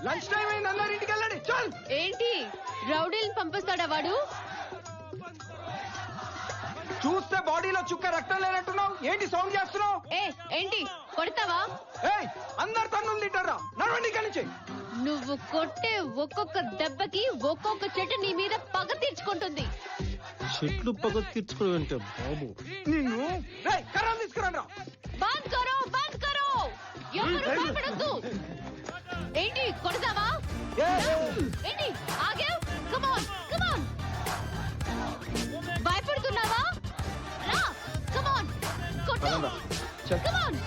Lunch time అయింది, అందరు ఇంటికి వెళ్ళండి. చల్. ఏంటి రౌడీని పంపిస్తాడా వాడు? చూస్తే బాడీలో చుక్క రక్తం లేనట్టున్నావు, ఏంటి సౌండ్ చేస్తున్నావు? ఏంటి కొడతావా? ఏయ్, అందరు తన్నులు తింటారా? నడవండి ఇక్కడి నుంచి. నువ్వు కొట్టే ఒక్కొక్క దెబ్బకి ఒక్కొక్క చెట్టు నీ మీద పగ తీర్చుకుంటుంది. చెట్లు పగ తీర్చుకోవంటే బాబు నిన్ను కర్రలు తీసుకురండి. బంద్ కరో, బంద్ కరో, ఎవరు భయపడొద్దు. ఏంటి కొడతావా? ఏంటి ఆగావ్? Come on, come on. భయపడుతున్నావా? రా, కమ్ ఆన్, కొట్టు. Come on.